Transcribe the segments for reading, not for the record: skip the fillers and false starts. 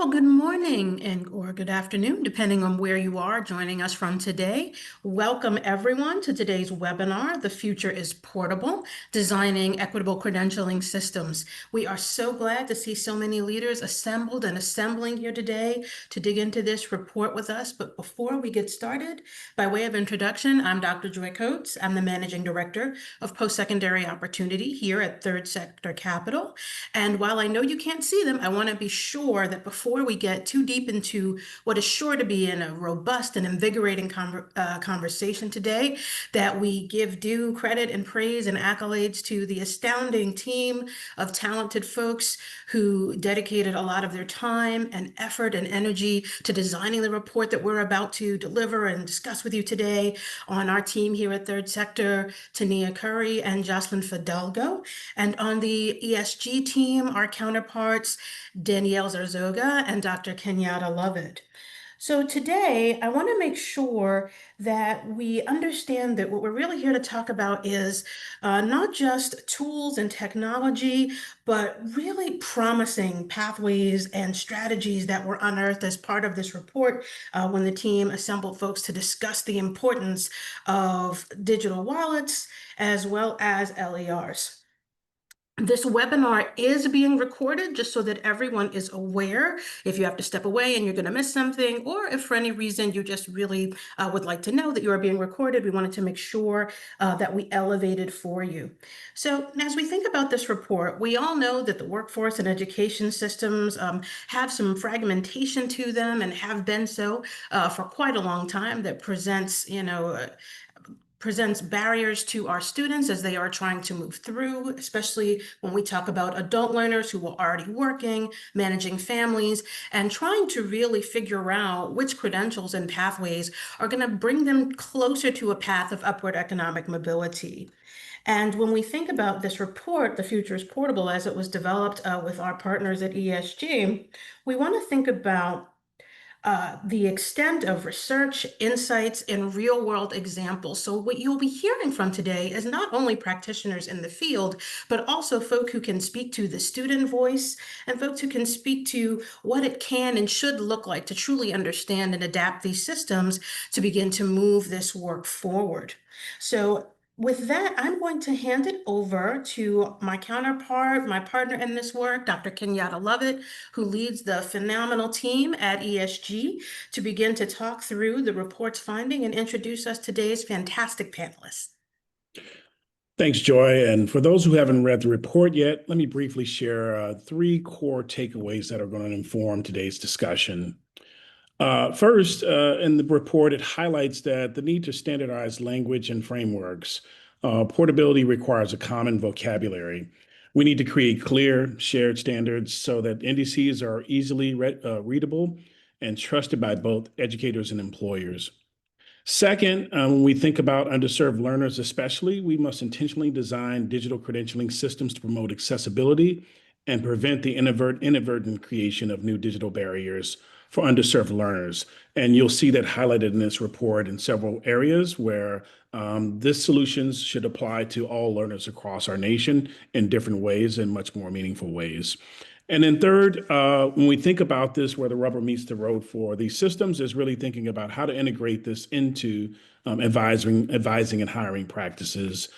Well, good morning or good afternoon, depending on where you are joining us from today. Welcome everyone to today's webinar, The Future is Portable, Designing Equitable Credentialing Systems. We are so glad to see so many leaders assembled and assembling here today to dig into this report with us. But before we get started, by way of introduction, I'm Dr. Joy Coates. I'm the Managing Director of Post-Secondary Opportunity here at Third Sector Capital. And while I know you can't see them, I want to be sure that before we get too deep into what is sure to be a robust and invigorating conversation today, that we give due credit and praise and accolades to the astounding team of talented folks who dedicated a lot of their time and effort and energy to designing the report that we're about to deliver and discuss with you today. On our team here at Third Sector, Tania Curry and Jocelyn Fidalgo. And on the ESG team, our counterparts, Danielle Zarzoga and Dr. Kenyatta Lovett. So today, I want to make sure that we understand that what we're really here to talk about is not just tools and technology, but really promising pathways and strategies that were unearthed as part of this report when the team assembled folks to discuss the importance of digital wallets as well as LERs. This webinar is being recorded just so that everyone is aware. If you have to step away and you're going to miss something, or if for any reason you just really would like to know that you are being recorded, we wanted to make sure that we elevated for you. So as we think about this report, we all know that the workforce and education systems have some fragmentation to them and have been so for quite a long time that presents barriers to our students as they are trying to move through, especially when we talk about adult learners who are already working, managing families, and trying to really figure out which credentials and pathways are going to bring them closer to a path of upward economic mobility. And when we think about this report, The Future is Portable, as it was developed with our partners at ESG, we want to think about the extent of research, insights, and real-world examples. So what you'll be hearing from today is not only practitioners in the field, but also folk who can speak to the student voice and folks who can speak to what it can and should look like to truly understand and adapt these systems to begin to move this work forward. So with that, I'm going to hand it over to my counterpart, my partner in this work, Dr. Kenyatta Lovett, who leads the phenomenal team at ESG, to begin to talk through the report's finding and introduce us to today's fantastic panelists. Thanks, Joy. And for those who haven't read the report yet, let me briefly share three core takeaways that are going to inform today's discussion. First, in the report, it highlights that the need to standardize language and frameworks. Portability requires a common vocabulary. We need to create clear, shared standards so that NDCs are easily readable and trusted by both educators and employers. Second, when we think about underserved learners especially, we must intentionally design digital credentialing systems to promote accessibility and prevent the inadvertent creation of new digital barriers for underserved learners. And you'll see that highlighted in this report in several areas where this solutions should apply to all learners across our nation in different ways and much more meaningful ways. And then third, when we think about this, where the rubber meets the road for these systems is really thinking about how to integrate this into advising and hiring practices.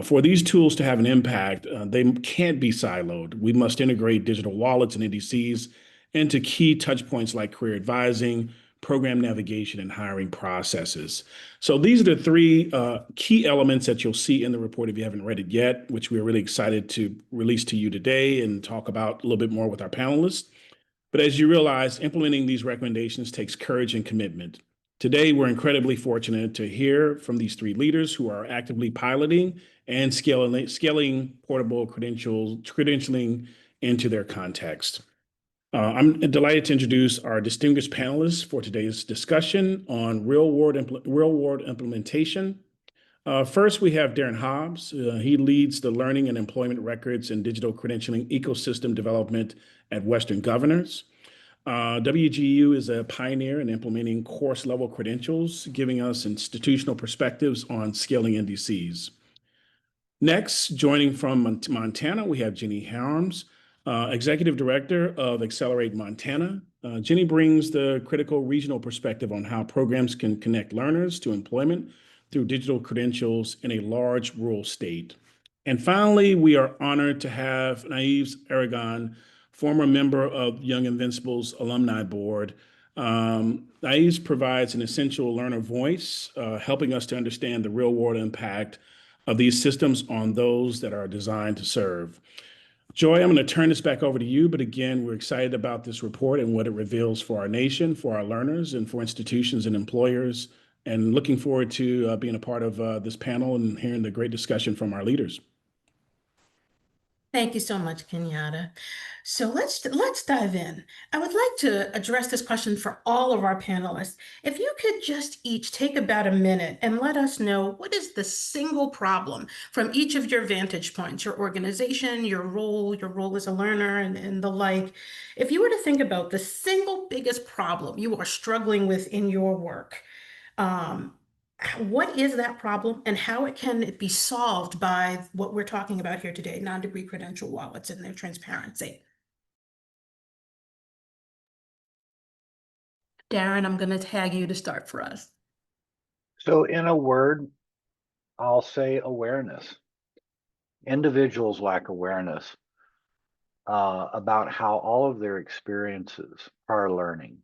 For these tools to have an impact, they can't be siloed. We must integrate digital wallets and NDCs into key touch points like career advising, program navigation, and hiring processes. So these are the three key elements that you'll see in the report if you haven't read it yet, which we're really excited to release to you today and talk about a little bit more with our panelists. But as you realize, implementing these recommendations takes courage and commitment. Today, we're incredibly fortunate to hear from these three leaders who are actively piloting and scaling portable credentialing into their context. I'm delighted to introduce our distinguished panelists for today's discussion on real-world implementation. First, we have Darin Hobbs. He leads the learning and employment records and digital credentialing ecosystem development at Western Governors. WGU is a pioneer in implementing course-level credentials, giving us institutional perspectives on scaling NDCs. Next, joining from Montana, we have Jenny Harms. Executive Director of Accelerate Montana. Jenny brings the critical regional perspective on how programs can connect learners to employment through digital credentials in a large rural state. And finally, we are honored to have Nieves Aragon, former member of Young Invincibles Alumni Board. Nieves provides an essential learner voice, helping us to understand the real-world impact of these systems on those that are designed to serve. Joy, I'm going to turn this back over to you, but again, we're excited about this report and what it reveals for our nation, for our learners, and for institutions and employers, and looking forward to being a part of this panel and hearing the great discussion from our leaders. Thank you so much, Kenyatta. So let's dive in. I would like to address this question for all of our panelists. If you could just each take about a minute and let us know what is the single problem from each of your vantage points, your organization, your role as a learner, and the like. If you were to think about the single biggest problem you are struggling with in your work, what is that problem and how it can be solved by what we're talking about here today, non-degree credential wallets and their transparency? Darin, I'm going to tag you to start for us. So in a word, I'll say awareness. Individuals lack awareness about how all of their experiences, prior learning,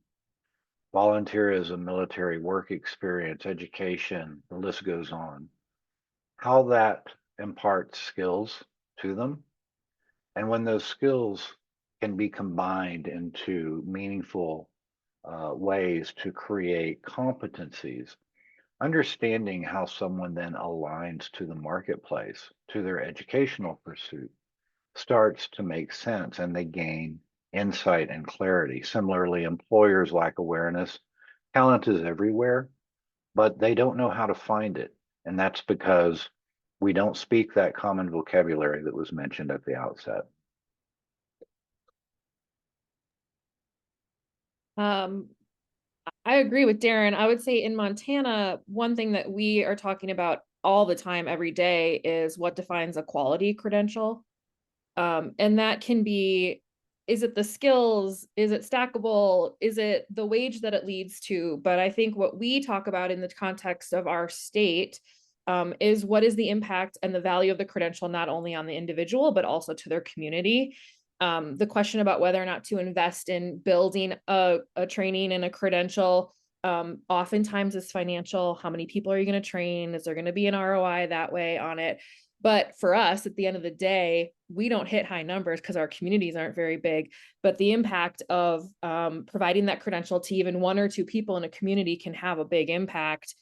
volunteerism, military work experience, education, the list goes on, how that imparts skills to them. And when those skills can be combined into meaningful ways to create competencies, understanding how someone then aligns to the marketplace, to their educational pursuit, starts to make sense and they gain insight and clarity. Similarly, employers lack awareness. Talent is everywhere, but they don't know how to find it. And that's because we don't speak that common vocabulary that was mentioned at the outset. I agree with Darin. I would say in Montana, one thing that we are talking about all the time, every day, is what defines a quality credential. And that can be, is it the skills? Is it stackable? Is it the wage that it leads to? But I think what we talk about in the context of our state is what is the impact and the value of the credential, not only on the individual, but also to their community. The question about whether or not to invest in building a training and a credential oftentimes is financial. How many people are you going to train? Is there going to be an ROI that way on it? But for us, at the end of the day, we don't hit high numbers because our communities aren't very big. But the impact of providing that credential to even one or two people in a community can have a big impact.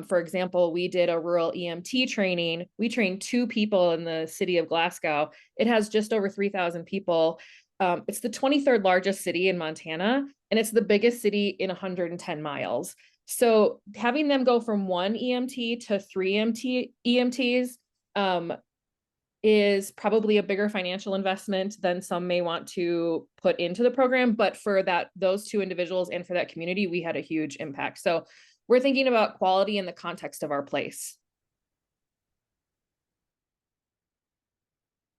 For example, we did a rural EMT training. We trained 2 people in the city of Glasgow. It has just over 3,000 people. It's the 23rd largest city in Montana, and it's the biggest city in 110 miles. So having them go from 1 EMT to 3 EMTs is probably a bigger financial investment than some may want to put into the program. But for those 2 individuals and for that community, we had a huge impact. So we're thinking about quality in the context of our place.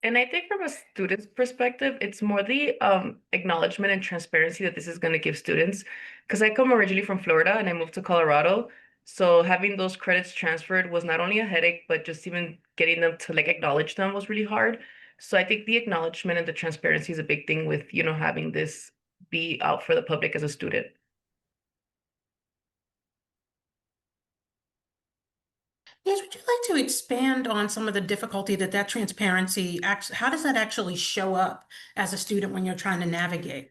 And I think from a student's perspective, it's more the acknowledgement and transparency that this is going to give students. Because I come originally from Florida and I moved to Colorado. So having those credits transferred was not only a headache, but just even getting them to like acknowledge them was really hard. So I think the acknowledgement and the transparency is a big thing with, having this be out for the public as a student. Yes, would you like to expand on some of the difficulty that transparency, how does that actually show up as a student when you're trying to navigate?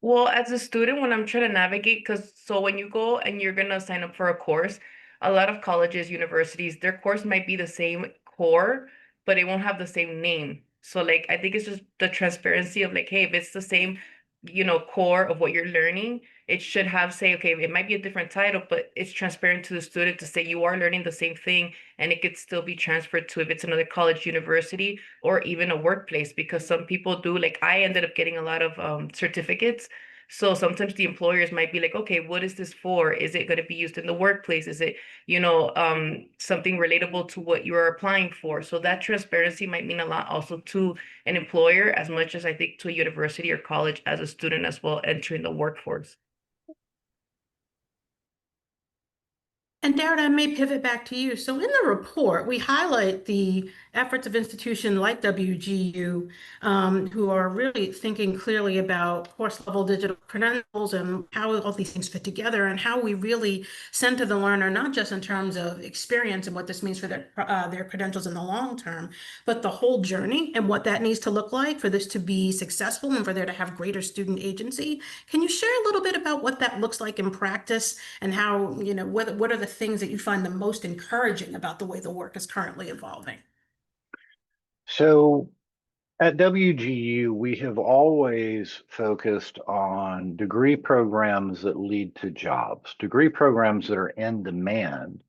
Well, as a student, when I'm trying to navigate, so when you go and you're gonna sign up for a course, a lot of colleges, universities, their course might be the same core, but it won't have the same name. So like I think it's just the transparency of like, hey, if it's the same, core of what you're learning, it should have say, okay, it might be a different title, but it's transparent to the student to say you are learning the same thing, and it could still be transferred to if it's another college, university, or even a workplace, because some people do, like I ended up getting a lot of certificates So sometimes the employers might be like, okay, what is this for? Is it going to be used in the workplace? Is it, something relatable to what you're applying for? So that transparency might mean a lot also to an employer as much as I think to a university or college as a student as well entering the workforce. And Darin, I may pivot back to you. So in the report, we highlight the efforts of institutions like WGU, who are really thinking clearly about course level digital credentials and how all these things fit together and how we really center the learner, not just in terms of experience and what this means for their credentials in the long term, but the whole journey and what that needs to look like for this to be successful and for there to have greater student agency. Can you share a little bit about what that looks like in practice and how, what are the things that you find the most encouraging about the way the work is currently evolving? So at WGU, we have always focused on degree programs that lead to jobs, degree programs that are in demand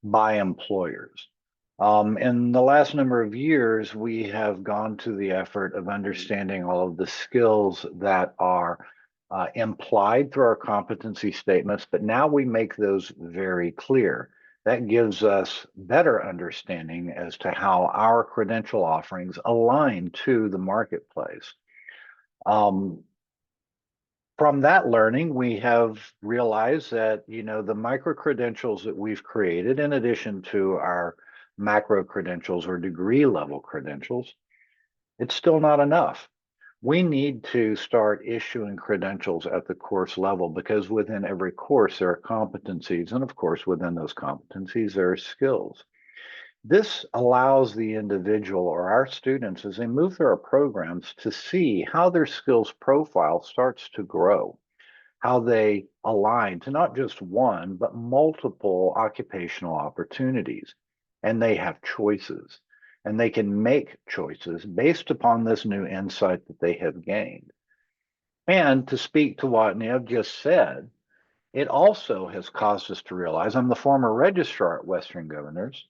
by employers. In the last number of years, we have gone to the effort of understanding all of the skills that are implied through our competency statements, but now we make those very clear. That gives us better understanding as to how our credential offerings align to the marketplace. From that learning, we have realized that, the micro credentials that we've created, in addition to our macro credentials or degree level credentials, it's still not enough. We need to start issuing credentials at the course level because within every course there are competencies, and of course, within those competencies, there are skills. This allows the individual or our students as they move through our programs to see how their skills profile starts to grow, how they align to not just one, but multiple occupational opportunities. And they have choices, and they can make choices based upon this new insight that they have gained. And to speak to what Nieves just said, it also has caused us to realize, I'm the former registrar at Western Governors,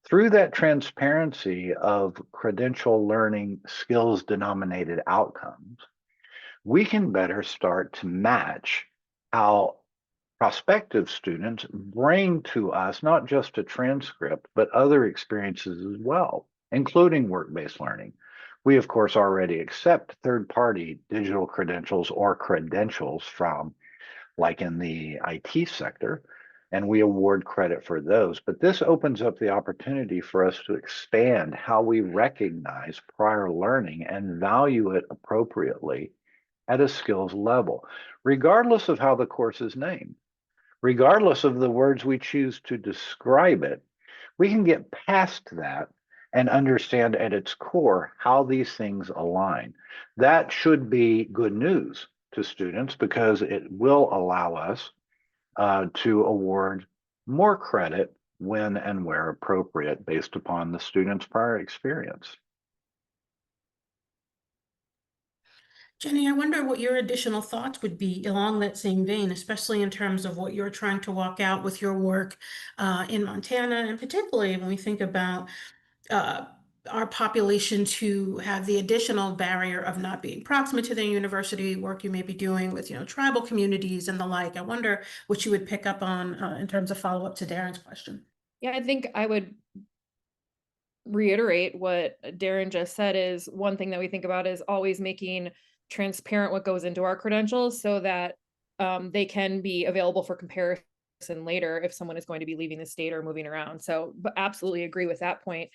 through that transparency of credential learning skills denominated outcomes, we can better start to match how prospective students bring to us not just a transcript, but other experiences as well, including work-based learning. We, of course, already accept third-party digital credentials or credentials from, like in the IT sector, and we award credit for those. But this opens up the opportunity for us to expand how we recognize prior learning and value it appropriately at a skills level, regardless of how the course is named, regardless of the words we choose to describe it. We can get past that and understand at its core how these things align. That should be good news to students because it will allow us to award more credit when and where appropriate based upon the student's prior experience. Jenny, I wonder what your additional thoughts would be along that same vein, especially in terms of what you're trying to walk out with your work in Montana, and particularly when we think about uh, our population to have the additional barrier of not being proximate to the university, work you may be doing with, tribal communities and the like. I wonder what you would pick up on in terms of follow-up to Darin's question. Yeah, I think I would reiterate what Darin just said. Is one thing that we think about is always making transparent what goes into our credentials so that they can be available for comparison later if someone is going to be leaving the state or moving around. So, but absolutely agree with that point.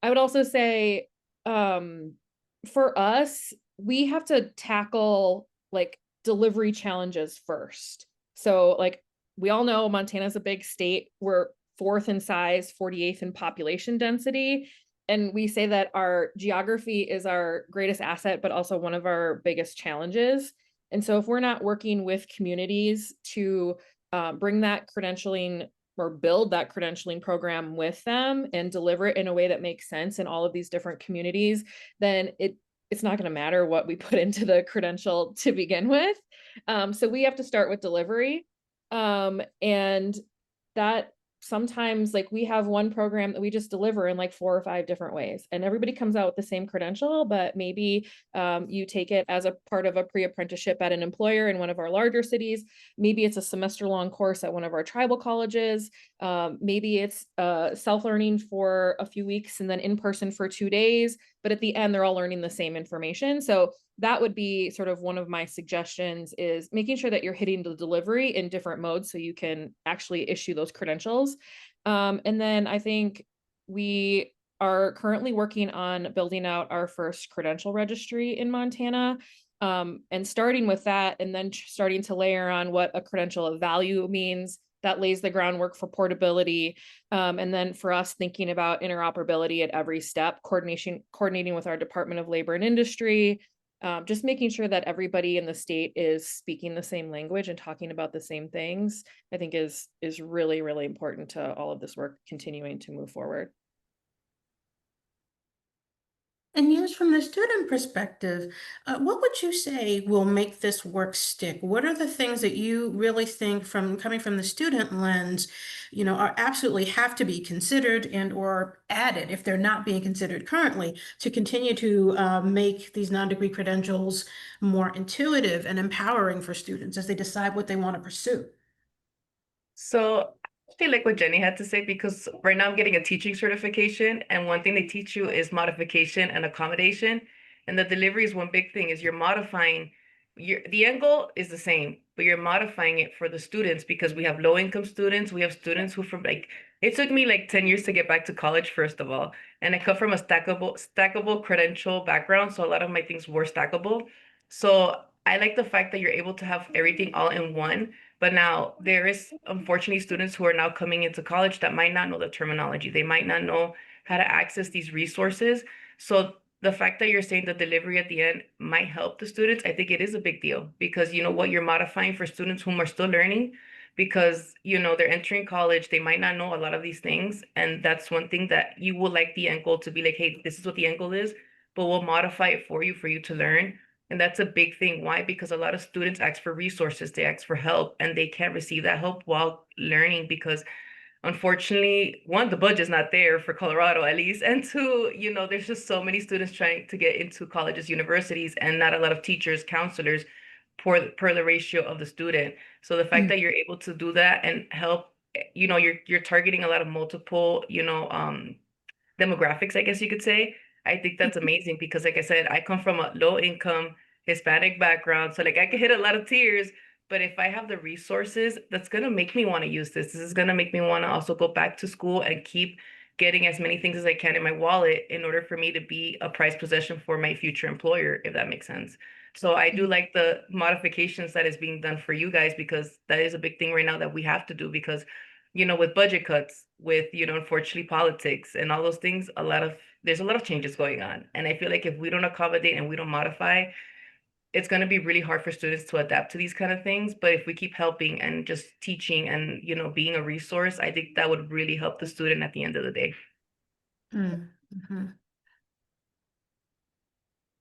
I would also say for us, we have to tackle like delivery challenges first. So like we all know Montana's a big state. We're 4th in size, 48th in population density. And we say that our geography is our greatest asset, but also one of our biggest challenges. And so if we're not working with communities to bring that credentialing or build that credentialing program with them and deliver it in a way that makes sense in all of these different communities, then it's not going to matter what we put into the credential to begin with. So we have to start with delivery. And that sometimes like we have one program that we just deliver in like 4 or 5 different ways, and everybody comes out with the same credential, but maybe you take it as a part of a pre-apprenticeship at an employer in one of our larger cities. Maybe it's a semester-long course at one of our tribal colleges. Maybe it's self-learning for a few weeks and then in person for 2 days, but at the end they're all learning the same information. So that would be sort of one of my suggestions, is making sure that you're hitting the delivery in different modes so you can actually issue those credentials. And then I think we are currently working on building out our first credential registry in Montana. And starting with that, and then starting to layer on what a credential of value means. That lays the groundwork for portability. And then for us, thinking about interoperability at every step, coordinating with our Department of Labor and Industry, just making sure that everybody in the state is speaking the same language and talking about the same things, I think is really, really important to all of this work continuing to move forward. And Nieves, from the student perspective, what would you say will make this work stick? What are the things that you really think, from coming from the student lens, are absolutely have to be considered and or added if they're not being considered currently, to continue to make these non-degree credentials more intuitive and empowering for students as they decide what they want to pursue? So I feel like what Jenny had to say, because right now I'm getting a teaching certification, and one thing they teach you is modification and accommodation. And the delivery is one big thing, is you're modifying the end goal is the same, but you're modifying it for the students, because we have low income students. We have students who from like, it took me like 10 years to get back to college, first of all. And I come from a stackable credential background. So a lot of my things were stackable. So I like the fact that you're able to have everything all in one. But now there is unfortunately students who are now coming into college that might not know the terminology. They might not know how to access these resources. So the fact that you're saying the delivery at the end might help the students, I think it is a big deal, because you know what, you're modifying for students whom are still learning, because they're entering college, they might not know a lot of these things. And that's one thing that you will like the end goal to be like, hey, this is what the end goal is, but we'll modify it for you to learn. And that's a big thing. Why? Because a lot of students ask for resources, they ask for help, and they can't receive that help while learning, because unfortunately, one, the budget's not there for Colorado at least, and two, there's just so many students trying to get into colleges, universities, and not a lot of teachers, counselors per the ratio of the student. So the fact that you're able to do that and help, you're targeting a lot of multiple, demographics, I guess you could say. I think that's amazing, because like I said, I come from a low income Hispanic background. So like I could hit a lot of tiers, but if I have the resources, that's gonna make me want to use this. This is gonna make me want to also go back to school and keep getting as many things as I can in my wallet in order for me to be a prized possession for my future employer, if that makes sense. So I do like the modifications that is being done for you guys, because that is a big thing right now that we have to do, because with budget cuts, with, unfortunately politics and all those things, there's a lot of changes going on. And I feel like if we don't accommodate and we don't modify, it's going to be really hard for students to adapt to these kind of things. But if we keep helping and just teaching and, being a resource, I think that would really help the student at the end of the day. Mm-hmm.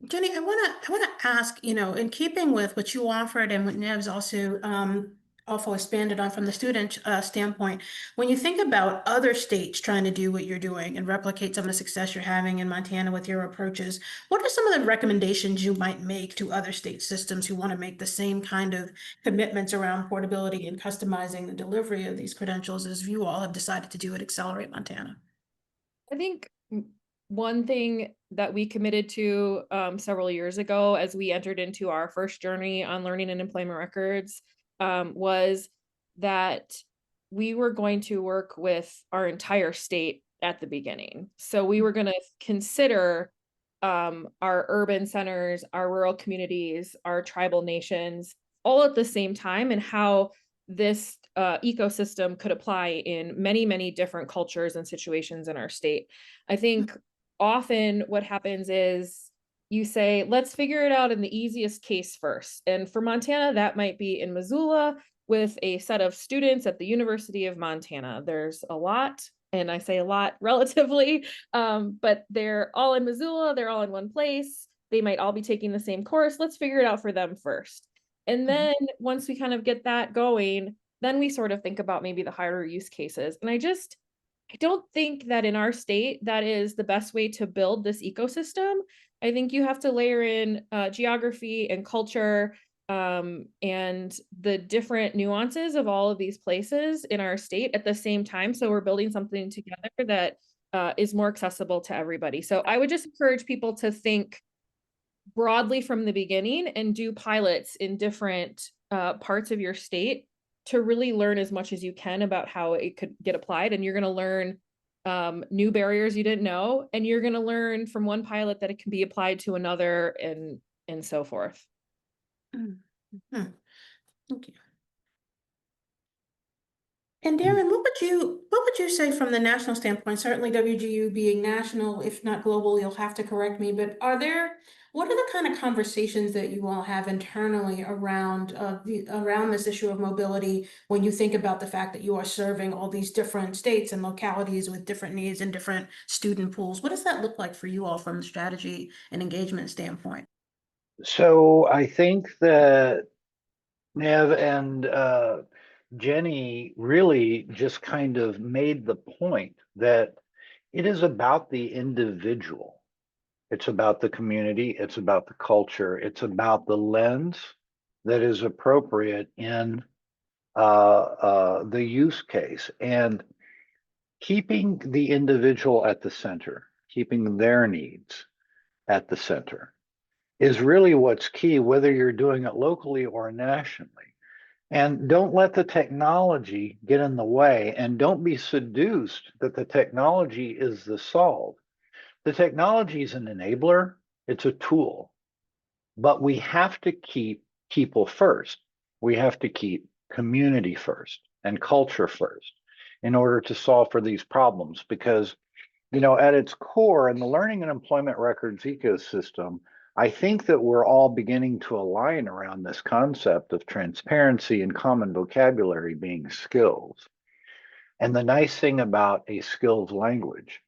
Jenny, I want to ask, in keeping with what you offered and what Nev's also expanded on from the student standpoint, when you think about other states trying to do what you're doing and replicate some of the success you're having in Montana with your approaches, what are some of the recommendations you might make to other state systems who want to make the same kind of commitments around portability and customizing the delivery of these credentials as you all have decided to do at Accelerate Montana? I think one thing that we committed to several years ago, as we entered into our first journey on learning and employment records, was that we were going to work with our entire state at the beginning. So we were going to consider our urban centers, our rural communities, our tribal nations, all at the same time, and how this ecosystem could apply in many, many different cultures and situations in our state. I think often what happens is you say, let's figure it out in the easiest case first. And for Montana, that might be in Missoula with a set of students at the University of Montana. There's a lot, and I say a lot relatively, but they're all in Missoula, they're all in one place. They might all be taking the same course. Let's figure it out for them first. And then once we kind of get that going, then we sort of think about maybe the higher use cases. And I don't think that in our state, that is the best way to build this ecosystem. I think you have to layer in geography and culture, and the different nuances of all of these places in our state at the same time. So we're building something together that is more accessible to everybody. So I would just encourage people to think broadly from the beginning and do pilots in different parts of your state to really learn as much as you can about how it could get applied. And you're going to learn new barriers you didn't know, and you're going to learn from one pilot that it can be applied to another, and so forth. Mhm. Thank you. And Darin, what would you say from the national standpoint? Certainly WGU being national, if not global, you'll have to correct me, but what are the kind of conversations that you all have internally around around this issue of mobility when you think about the fact that you are serving all these different states and localities with different needs and different student pools? What does that look like for you all from the strategy and engagement standpoint? So I think that Nev and Jenny really just kind of made the point that it is about the individual. It's about the community. It's about the culture. It's about the lens that is appropriate in the use case, and keeping the individual at the center, keeping their needs at the center is really what's key, whether you're doing it locally or nationally. And don't let the technology get in the way, and don't be seduced that the technology is the solve. The technology is an enabler, it's a tool, but we have to keep people first. We have to keep community first and culture first in order to solve for these problems. Because, at its core, in the learning and employment records ecosystem, I think that we're all beginning to align around this concept of transparency and common vocabulary being skills. And the nice thing about a skills language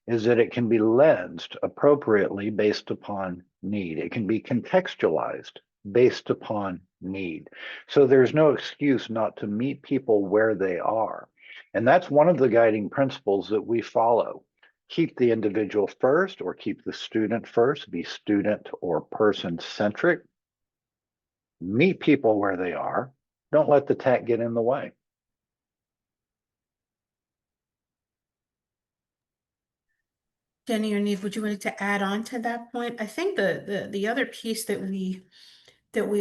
is that it can be lensed appropriately based upon need. It can be contextualized based upon need. So there's no excuse not to meet people where they are. And that's one of the guiding principles that we follow. Keep the individual first, or keep the student first, be student or person centric. Meet people where they are. Don't let the tech get in the way. Jenny or Neve, would you like to add on to that point? I think the other piece that we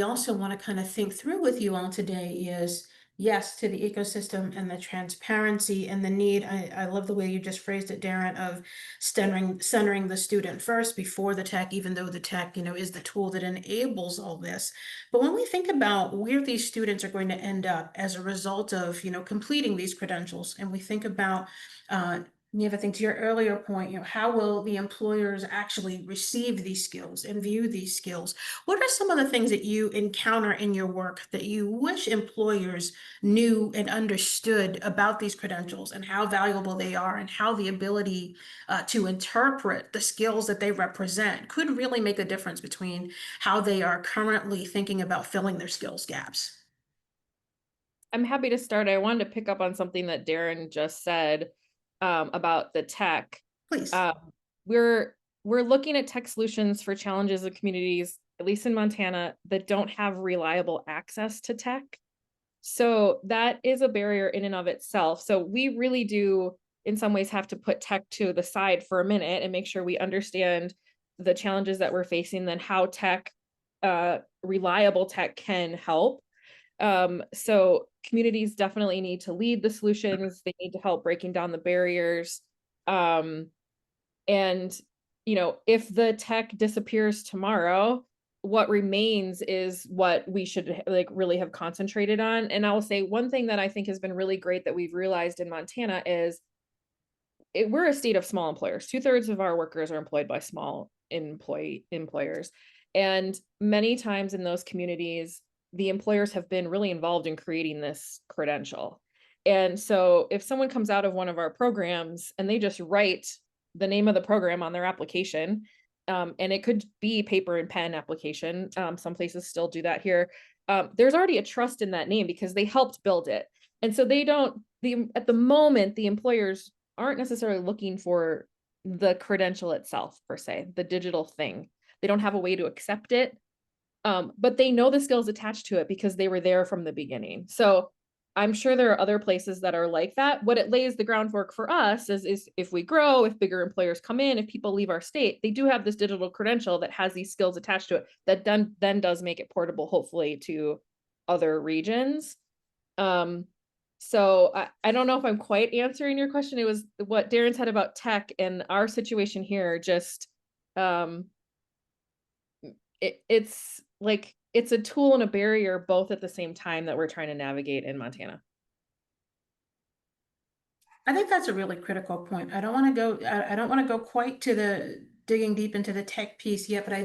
also want to kind of think through with you all today is, yes, to the ecosystem and the transparency and the need. I love the way you just phrased it, Darin, of centering the student first before the tech, even though the tech, is the tool that enables all this. But when we think about where these students are going to end up as a result of, completing these credentials, and we think about Niamh, I think to your earlier point, how will the employers actually receive these skills and view these skills? What are some of the things that you encounter in your work that you wish employers knew and understood about these credentials and how valuable they are, and how the ability to interpret the skills that they represent could really make a difference between how they are currently thinking about filling their skills gaps? I'm happy to start. I wanted to pick up on something that Darin just said about the tech. Please. We're looking at tech solutions for challenges of communities, at least in Montana, that don't have reliable access to tech. So that is a barrier in and of itself. So we really do, in some ways, have to put tech to the side for a minute and make sure we understand the challenges that we're facing, then how reliable tech can help. So communities definitely need to lead the solutions. They need to help breaking down the barriers. And, if the tech disappears tomorrow, what remains is what we should really have concentrated on. And I will say one thing that I think has been really great that we've realized in Montana is we're a state of small employers. 2/3 of our workers are employed by small employers. And many times in those communities, the employers have been really involved in creating this credential. And so if someone comes out of one of our programs and they just write the name of the program on their application, and it could be paper and pen application, some places still do that here, there's already a trust in that name because they helped build it. And so at the moment, the employers aren't necessarily looking for the credential itself per se, the digital thing. They don't have a way to accept it. But they know the skills attached to it because they were there from the beginning. So I'm sure there are other places that are like that. What it lays the groundwork for us is if we grow, if bigger employers come in, if people leave our state, they do have this digital credential that has these skills attached to it that then does make it portable, hopefully, to other regions. So I don't know if I'm quite answering your question. It was what Darin said about tech and our situation here. Just it's like it's a tool and a barrier both at the same time that we're trying to navigate in Montana. I think that's a really critical point. I don't want to go quite to the digging deep into the tech piece yet, but I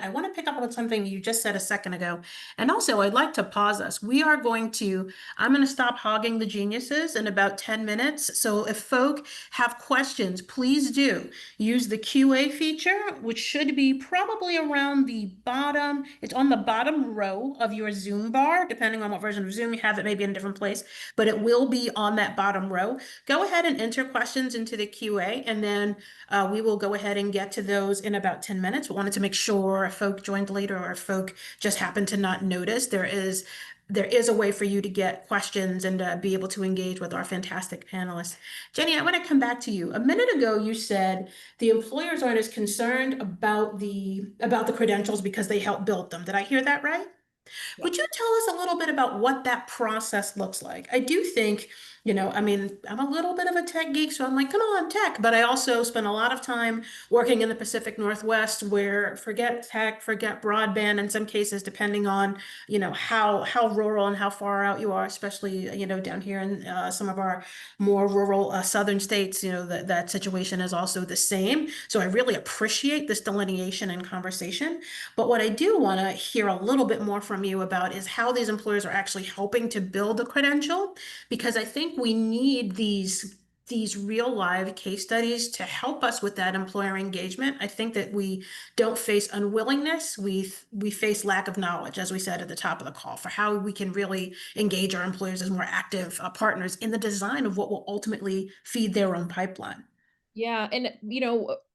want to pick up on something you just said a second ago. And also I'd like to pause us. I'm going to stop hogging the geniuses in about 10 minutes. So if folk have questions, please do use the QA feature, which should be probably around the bottom. It's on the bottom row of your Zoom bar, depending on what version of Zoom you have. It may be in a different place, but it will be on that bottom row. Go ahead and enter questions into the QA, and then we will go ahead and get to those in about 10 minutes. We wanted to make sure if folk joined later or if folk just happened to not notice, there is a way for you to get questions and be able to engage with our fantastic panelists. Jenny, I want to come back to you. A minute ago, you said the employers aren't as concerned about the credentials because they helped build them. Did I hear that right? Yeah. Would you tell us a little bit about what that process looks like? I do think, I mean, I'm a little bit of a tech geek, so I'm like, come on, tech. But I also spend a lot of time working in the Pacific Northwest where forget tech, forget broadband in some cases, depending on, how rural and how far out you are, especially, down here in some of our more rural southern states, that situation is also the same. So I really appreciate this delineation and conversation. But what I do want to hear a little bit more from you about is how these employers are actually helping to build a credential, because I think we need these real live case studies to help us with that employer engagement. I think that we don't face unwillingness, we face lack of knowledge, as we said at the top of the call, for how we can really engage our employers as more active partners in the design of what will ultimately feed their own pipeline. Yeah. And,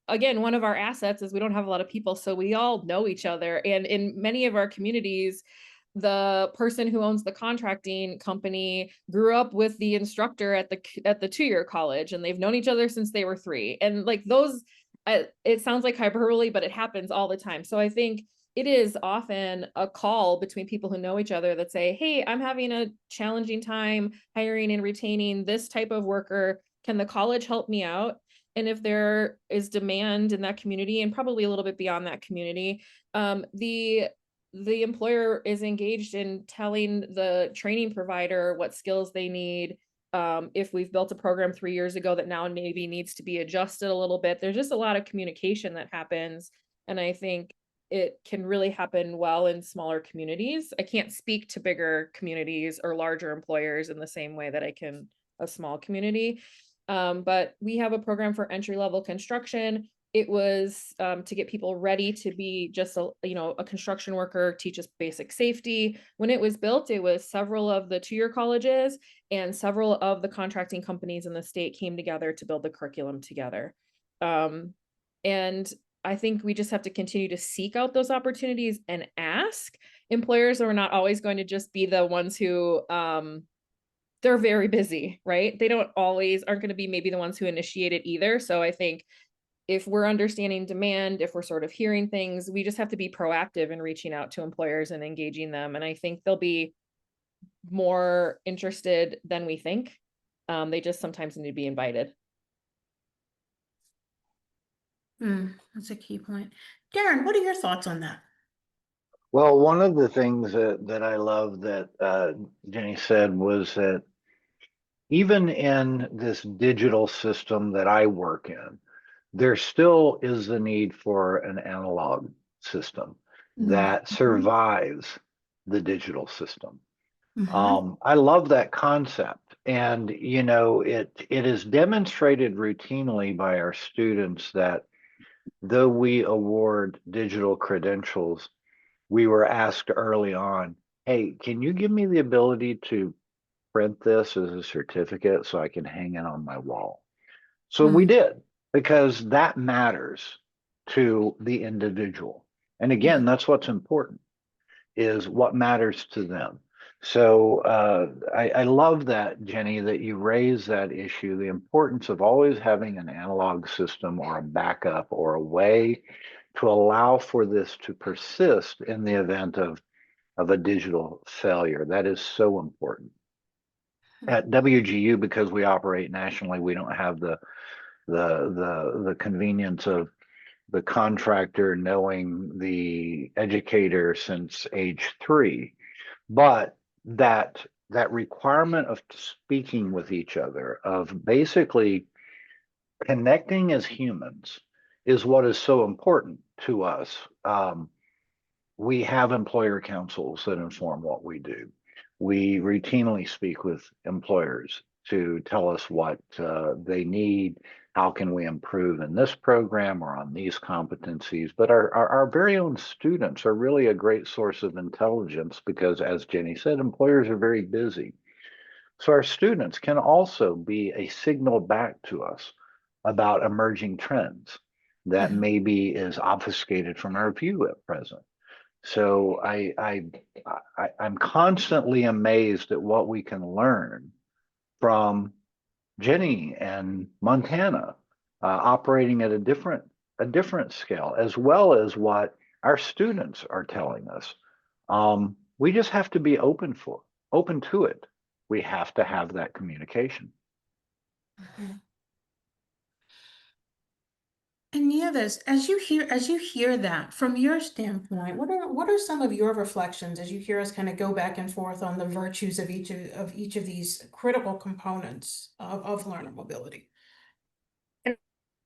again, one of our assets is we don't have a lot of people, so we all know each other. And in many of our communities, the person who owns the contracting company grew up with the instructor at the 2-year college, and they've known each other since they were 3. And like those, it sounds like hyperbole, but it happens all the time. So I think it is often a call between people who know each other that say, hey, I'm having a challenging time hiring and retaining this type of worker. Can the college help me out? And if there is demand in that community, and probably a little bit beyond that community, the employer is engaged in telling the training provider what skills they need. If we've built a program 3 years ago that now maybe needs to be adjusted a little bit, there's just a lot of communication that happens. And I think it can really happen well in smaller communities. I can't speak to bigger communities or larger employers in the same way that I can a small community. But we have a program for entry-level construction. It was to get people ready to be just a construction worker, teach us basic safety. When it was built, it was several of the 2-year colleges and several of the contracting companies in the state came together to build the curriculum together. And I think we just have to continue to seek out those opportunities and ask. Employers are not always going to just be the ones who they're very busy, right? They aren't going to be maybe the ones who initiate it either. So I think if we're understanding demand, if we're sort of hearing things, we just have to be proactive in reaching out to employers and engaging them. And I think they'll be more interested than we think. They just sometimes need to be invited. That's a key point. Darin, what are your thoughts on that? Well, one of the things that I love that Jenny said was that even in this digital system that I work in, there still is the need for an analog system that survives the digital system. I love that concept. And, it is demonstrated routinely by our students that though we award digital credentials, we were asked early on, hey, can you give me the ability to print this as a certificate so I can hang it on my wall? So we Mm, did, because that matters to the individual. And mhm, again, that's what's important, is what matters to them. So I love that, Jenny, that you raise that issue, the importance of always having an analog system or a backup or a way to allow for this to persist in the event of a digital failure. That is so important. At WGU, because we operate nationally, we don't have the convenience of the contractor knowing the educator since age 3, but that requirement of speaking with each other, of basically connecting as humans, is what is so important to us. We have employer councils that inform what we do. We routinely speak with employers to tell us what they need. How can we improve in this program or on these competencies? But our very own students are really a great source of intelligence because, as Jenny said, employers are very busy. So our students can also be a signal back to us about emerging trends that mhm, maybe is obfuscated from our view at present. So I'm constantly amazed at what we can learn from Jenny and Montana, operating at a different scale, as well as what our students are telling us. We just have to be open to it. We have to have that communication. mhm. And Nieves, as you hear that from your standpoint, what are some of your reflections as you hear us kind of go back and forth on the virtues of each of these critical components of learner mobility? And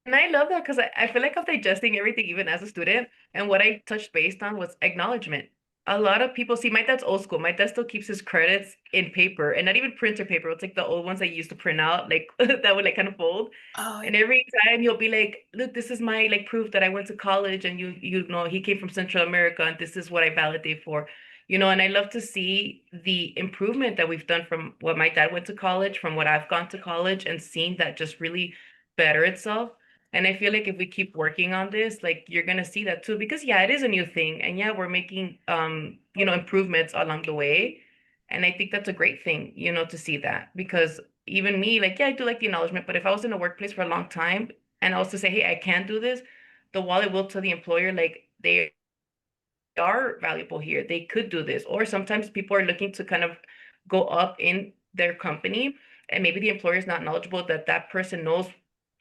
and I love that because I feel like I'm digesting everything even as a student. And what I touched based on was acknowledgement. A lot of people see my dad's old school. My dad still keeps his credits in paper and not even printer paper. It's like the old ones I used to print out, like that would like kind of fold. Oh, And every time he'll be like, look, this is my like proof that I went to college and you know he came from Central America and this is what I validate for. You know, and I love to see the improvement that we've done from what my dad went to college, from what I've gone to college, and seeing that just really better itself. And I feel like if we keep working on this, like you're gonna see that too, because yeah, it is a new thing. And yeah, we're making you know, improvements along the way. And I think that's a great thing, you know, to see that. Because even me, like, yeah, I do like the acknowledgement, but if I was in a workplace for a long time and I was to say, hey, I can't do this, the wallet will tell the employer like they are valuable here. They could do this. Or sometimes people are looking to kind of go up in their company, and maybe the employer is not knowledgeable that that person knows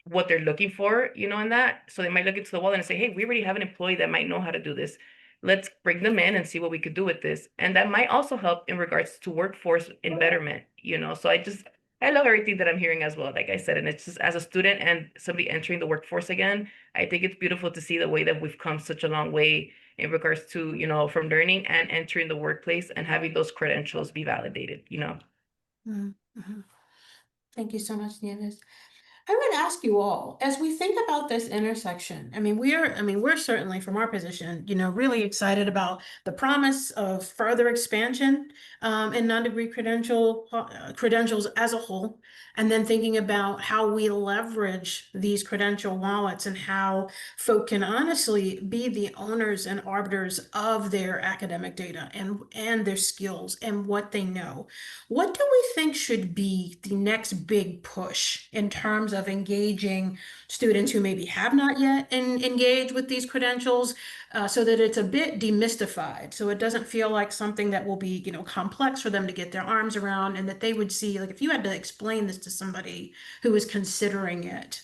what they're looking for, you know, in that. So they might look into the wall and say, hey, we already have an employee that might know how to do this. Let's bring them in and see what we could do with this. And that might also help in regards to workforce in betterment, you know. So I love everything that I'm hearing as well, like I said. And it's just as a student and somebody entering the workforce again, I think it's beautiful to see the way that we've come such a long way in regards to, you know, from learning and entering the workplace and having those credentials be validated, you know. mm, mhm. Thank you so much, Nieves. I would ask you all, as we think about this intersection, we're certainly from our position, really excited about the promise of further expansion in non-degree credentials as a whole, and then thinking about how we leverage these credential wallets and how folk can honestly be the owners and arbiters of their academic data and their skills and what they know. What do we think should be the next big push in terms of engaging students who maybe have not yet engaged with these credentials, so that it's a bit demystified, so it doesn't feel like something that will be, complex for them to get their arms around, and that they would see, like, if you had to explain this to somebody who is considering it,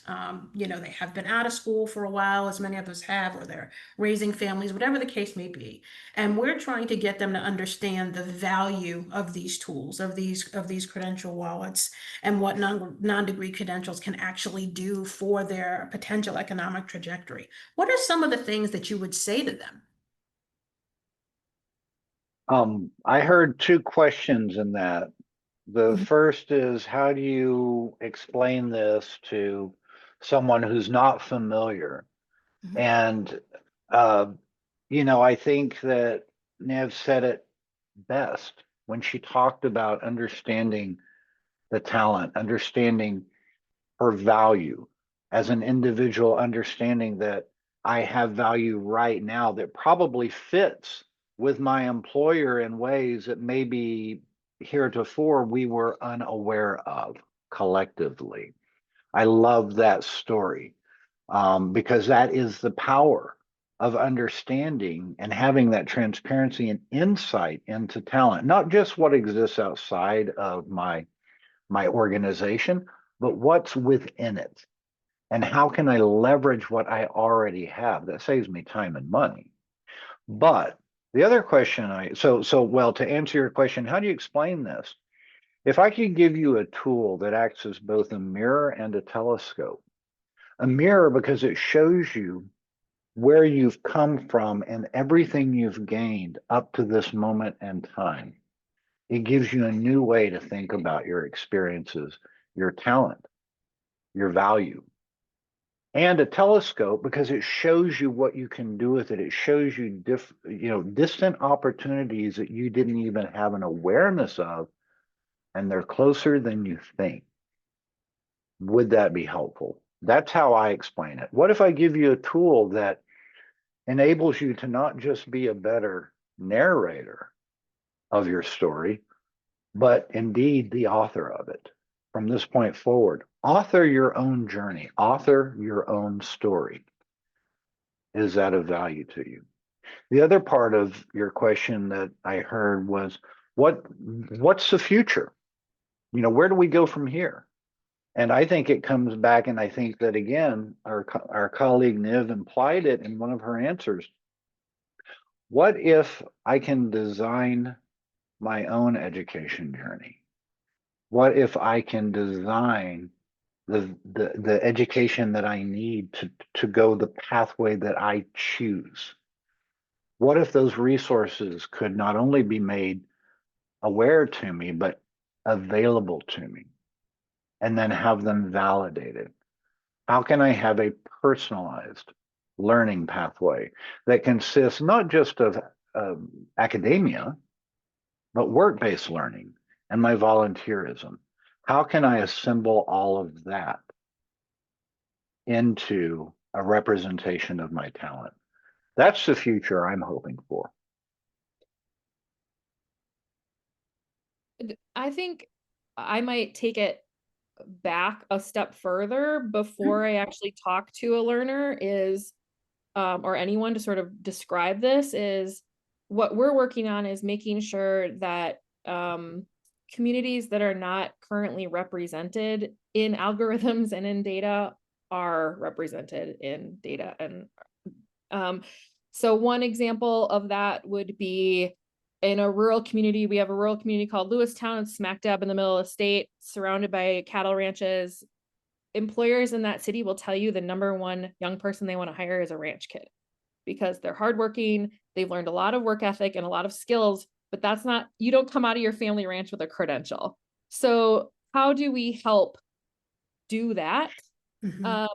they have been out of school for a while, as many of us have, or they're raising families, whatever the case may be. And we're trying to get them to understand the value of these tools, of these credential wallets, and what non-degree credentials can actually do for their potential economic trajectory. What are some of the things that you would say to them? I heard two questions in that. The Mhm, first is, how do you explain this to someone who's not familiar? mhm, And, uh, I think that Nev said it best when she talked about understanding the talent, understanding her value as an individual, understanding that I have value right now that probably fits with my employer in ways that maybe heretofore we were unaware of collectively. I love that story because that is the power of understanding and having that transparency and insight into talent, not just what exists outside of my organization, but what's within it. And how can I leverage what I already have? That saves me time and money. But the other question well, to answer your question, how do you explain this? If I could give you a tool that acts as both a mirror and a telescope, a mirror because it shows you where you've come from and everything you've gained up to this moment in time. It gives you a new way to think about your experiences, your talent, your value. And a telescope because it shows you what you can do with it. It shows you distant opportunities that you didn't even have an awareness of, and they're closer than you think. Would that be helpful? That's how I explain it. What if I give you a tool that enables you to not just be a better narrator of your story, but indeed the author of it? From this point forward, author your own journey, author your own story. Is that of value to you? The other part of your question that I heard was, what's the future? Where do we go from here? And I think it comes back, and I think that again, our colleague Niv implied it in one of her answers. What if I can design my own education journey? What if I can design the education that I need to go the pathway that I choose? What if those resources could not only be made aware to me, but available to me, and then have them validated? How can I have a personalized learning pathway that consists not just of academia, but work-based learning and my volunteerism? How can I assemble all of that into a representation of my talent? That's the future I'm hoping for. I think I might take it back a step further before I actually talk to a learner or anyone to sort of describe this. Is what we're working on is making sure that communities that are not currently represented in algorithms and in data are represented in data. And so one example of that would be in a rural community. We have a rural community called Lewistown. It's smack dab in the middle of the state, surrounded by cattle ranches. Employers in that city will tell you the number one young person they want to hire is a ranch kid, because they're hardworking. They've learned a lot of work ethic and a lot of skills, but you don't come out of your family ranch with a credential. So how do we help do that? Mhm.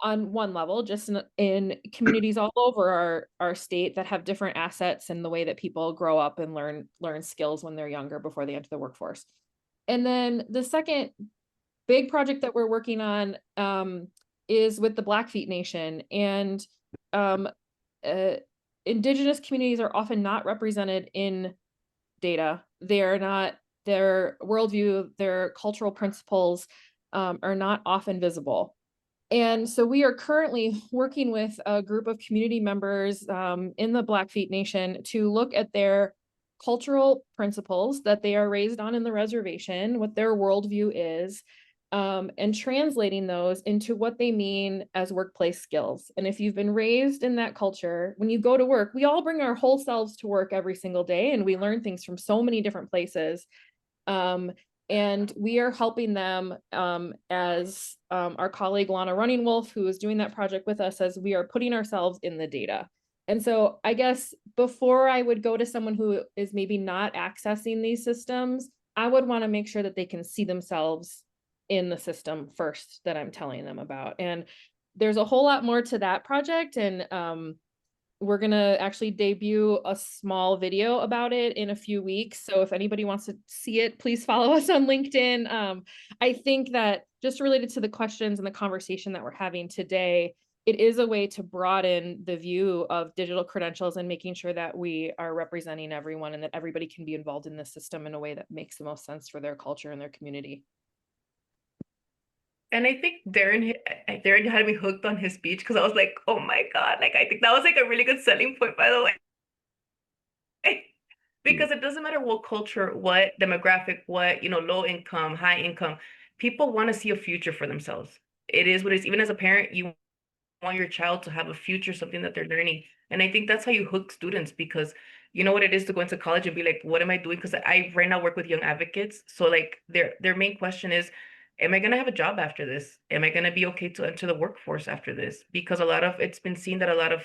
On one level, just in communities all over our state that have different assets and the way that people grow up and learn skills when they're younger before they enter the workforce. And then the second big project that we're working on is with the Blackfeet Nation. And Indigenous communities are often not represented in data. Their worldview, their cultural principles are not often visible. And so we are currently working with a group of community members in the Blackfeet Nation to look at their cultural principles that they are raised on in the reservation, what their worldview is, and translating those into what they mean as workplace skills. And if you've been raised in that culture, when you go to work, we all bring our whole selves to work every single day, and we learn things from so many different places. And we are helping them as our colleague Lana Running Wolf, who is doing that project with us, as we are putting ourselves in the data. And so I guess before I would go to someone who is maybe not accessing these systems, I would want to make sure that they can see themselves in the system first that I'm telling them about. And there's a whole lot more to that project. And we're gonna actually debut a small video about it in a few weeks. So if anybody wants to see it, please follow us on LinkedIn. I think that just related to the questions and the conversation that we're having today, it is a way to broaden the view of digital credentials and making sure that we are representing everyone and that everybody can be involved in the system in a way that makes the most sense for their culture and their community. And I think Darin had me hooked on his speech because I was like, oh my God, like I think that was like a really good selling point, by the way. Because it doesn't matter what culture, what demographic, what, low income, high income, people want to see a future for themselves. It is what it is. Even as a parent, you want your child to have a future, something that they're learning. And I think that's how you hook students, because you know what it is to go into college and be like, what am I doing? Because I right now work with young advocates. So like their main question is, am I gonna have a job after this? Am I gonna be okay to enter the workforce after this? Because it's been seen that a lot of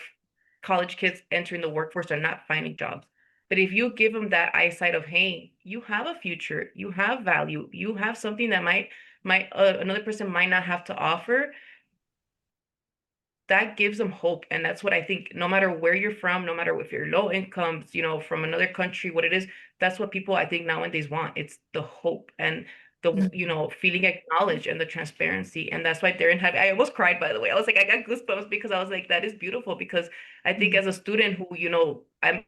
college kids entering the workforce are not finding jobs. But if you give them that eyesight of, hey, you have a future, you have value, you have something that might another person might not have to offer, that gives them hope. And that's what I think, no matter where you're from, no matter if you're low incomes, from another country, what it is, that's what people I think nowadays want. It's the hope and the, feeling acknowledged and the transparency. And that's why I almost cried, by the way. I was like, I got goosebumps because I was like, that is beautiful. Because I think as a student who, I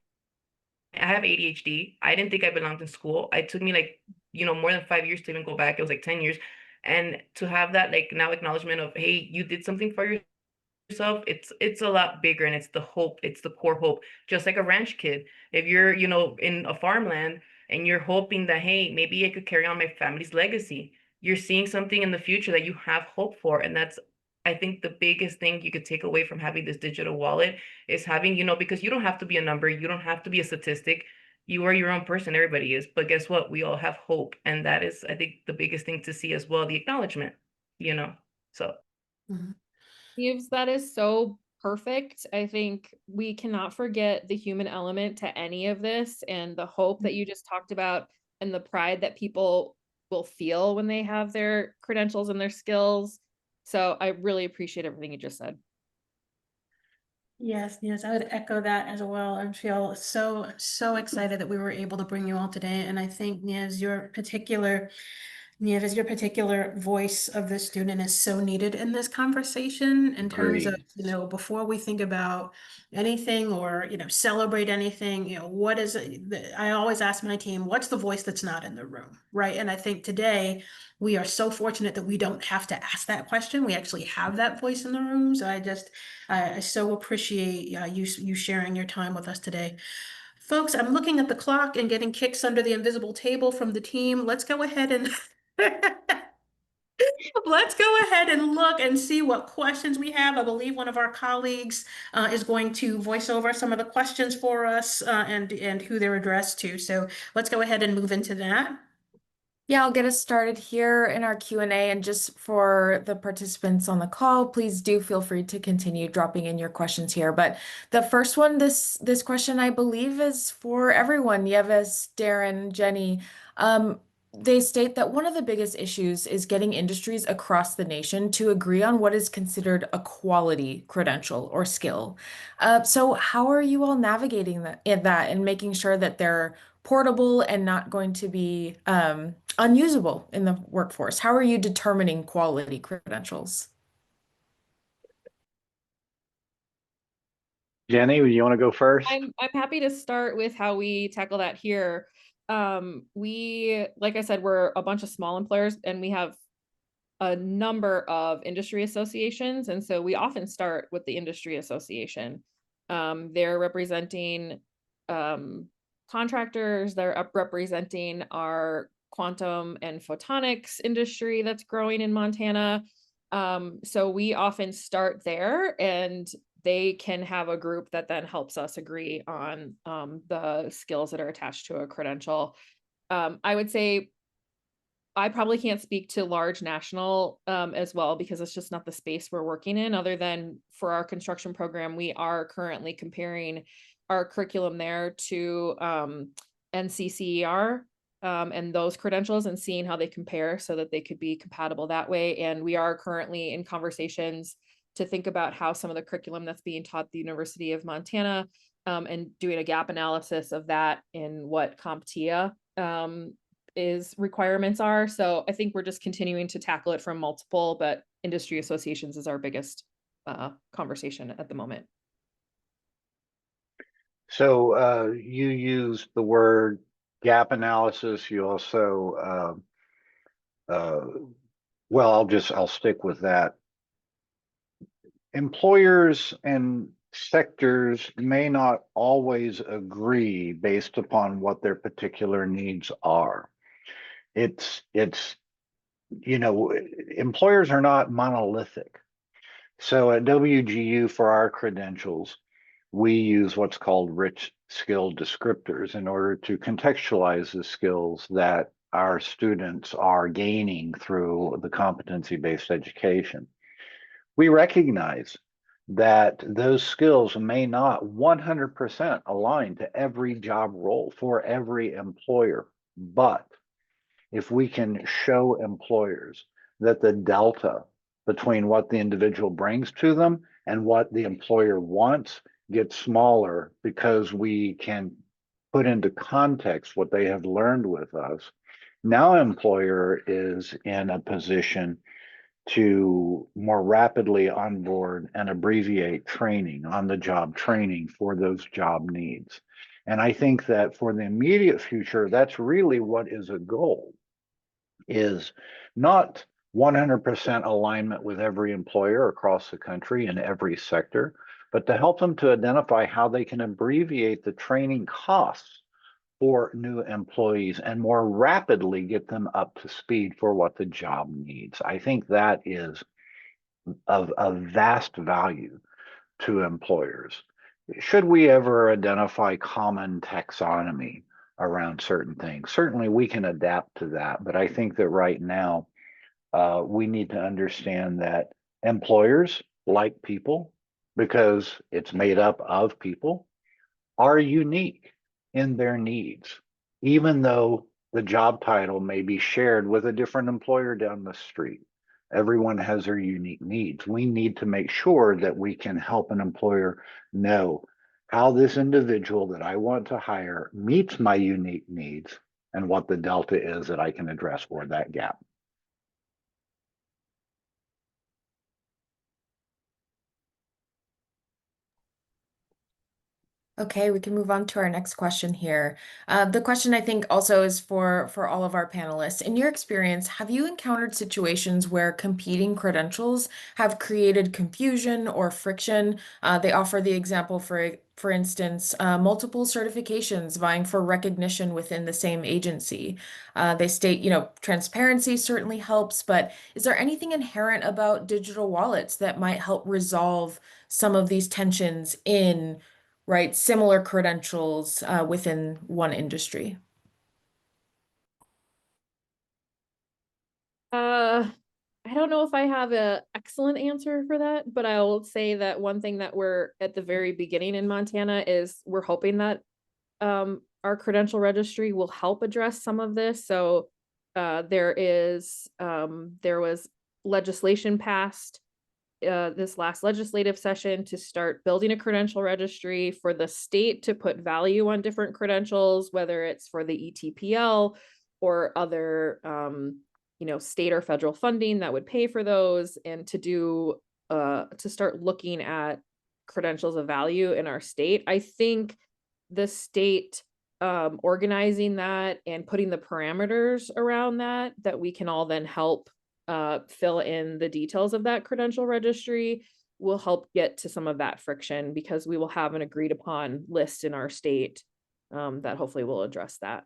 have ADHD. I didn't think I belonged in school. It took me like, more than 5 years to even go back. It was like 10 years. And to have that like now acknowledgement of, hey, you did something for yourself, it's a lot bigger, and it's the hope, it's the core hope. Just like a ranch kid, if you're in a farmland and you're hoping that, hey, maybe I could carry on my family's legacy, you're seeing something in the future that you have hope for. And that's, I think, the biggest thing you could take away from having this digital wallet is having, because you don't have to be a number, you don't have to be a statistic, you are your own person, everybody is. But guess what, we all have hope, and that is, I think, the biggest thing to see as well, the acknowledgement, so Mhm. Nieves, that is so perfect. I think we cannot forget the human element to any of this, and the hope that you just talked about and the pride that people will feel when they have their credentials and their skills. So I really appreciate everything you just said. Yes, I would echo that as well. I feel so excited that we were able to bring you all today. And I think, Nieves, your particular voice of the student is so needed in this conversation in terms of, Agreed. before we think about anything or, celebrate anything, what is it? I always ask my team, what's the voice that's not in the room, right? And I think today we are so fortunate that we don't have to ask that question. We actually have that voice in the room. So I so appreciate you sharing your time with us today. Folks, I'm looking at the clock and getting kicks under the invisible table from the team. Let's go ahead and let's go ahead and look and see what questions we have. I believe one of our colleagues is going to voice over some of the questions for us and who they're addressed to. So let's go ahead and move into that. Yeah, I'll get us started here in our Q&A, and just for the participants on the call, please do feel free to continue dropping in your questions here. But the first one, this question, I believe, is for everyone, Nieves, Darin, Jenny. They state that one of the biggest issues is getting industries across the nation to agree on what is considered a quality credential or skill. So how are you all navigating that and making sure that they're portable and not going to be unusable in the workforce? How are you determining quality credentials? Jenny, you want to go first? I'm happy to start with how we tackle that here. We, like I said, we're a bunch of small employers, and we have a number of industry associations. And so we often start with the industry association. They're representing contractors, they're representing our quantum and photonics industry that's growing in Montana. So we often start there, and they can have a group that then helps us agree on the skills that are attached to a credential. I would say I probably can't speak to large national as well, because it's just not the space we're working in. Other than for our construction program, we are currently comparing our curriculum there to NCCER and those credentials, and seeing how they compare so that they could be compatible that way. And we are currently in conversations to think about how some of the curriculum that's being taught at the University of Montana, and doing a gap analysis of that in what CompTIA is requirements are. So I think we're just continuing to tackle it from multiple, but industry associations is our biggest conversation at the moment. So you used the word gap analysis. You also, well, I'll stick with that. Employers and sectors may not always agree based upon what their particular needs are. It's, employers are not monolithic. So at WGU for our credentials, we use what's called rich skill descriptors in order to contextualize the skills that our students are gaining through the competency-based education. We recognize that those skills may not 100% align to every job role for every employer, but if we can show employers that the delta between what the individual brings to them and what the employer wants gets smaller because we can put into context what they have learned with us, now employer is in a position to more rapidly onboard and abbreviate training, on the job training for those job needs. And I think that for the immediate future, that's really what is a goal, is not 100% alignment with every employer across the country in every sector, but to help them to identify how they can abbreviate the training costs for new employees and more rapidly get them up to speed for what the job needs. I think that is of vast value to employers. Should we ever identify common taxonomy around certain things, certainly we can adapt to that. But I think that right now, we need to understand that employers, like people, because it's made up of people, are unique in their needs, even though the job title may be shared with a different employer down the street. Everyone has their unique needs. We need to make sure that we can help an employer know how this individual that I want to hire meets my unique needs and what the delta is that I can address for that gap. Okay, we can move on to our next question here. The question I think also is for all of our panelists. In your experience, have you encountered situations where competing credentials have created confusion or friction? They offer the example, for instance, multiple certifications vying for recognition within the same agency. They state, transparency certainly helps, but is there anything inherent about digital wallets that might help resolve some of these tensions in similar credentials within one industry? I don't know if I have an excellent answer for that, but I will say that one thing that we're at the very beginning in Montana is we're hoping that our credential registry will help address some of this. So there was legislation passed this last legislative session to start building a credential registry for the state to put value on different credentials, whether it's for the ETPL or other state or federal funding that would pay for those, and to start looking at credentials of value in our state. I think the state organizing that and putting the parameters around that we can all then help fill in the details of that credential registry will help get to some of that friction, because we will have an agreed upon list in our state that hopefully will address that.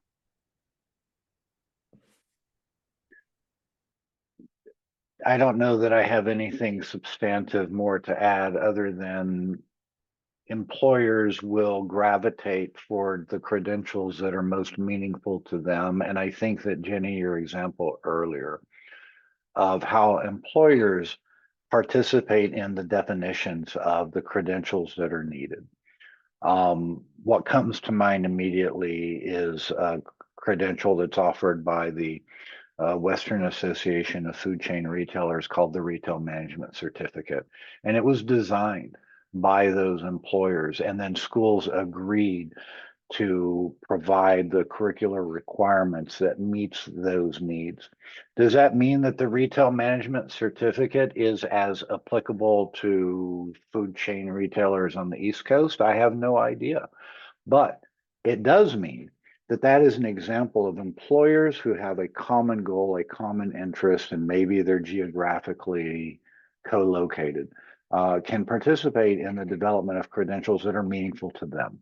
I don't know that I have anything substantive more to add other than employers will gravitate toward the credentials that are most meaningful to them. And I think that, Jenny, your example earlier of how employers participate in the definitions of the credentials that are needed. What comes to mind immediately is a credential that's offered by the Western Association of Food Chain Retailers called the Retail Management Certificate. And it was designed by those employers, and then schools agreed to provide the curricular requirements that meets those needs. Does that mean that the retail management certificate is as applicable to food chain retailers on the East Coast? I have no idea, but it does mean that that is an example of employers who have a common goal, a common interest, and maybe they're geographically co-located, can participate in the development of credentials that are meaningful to them.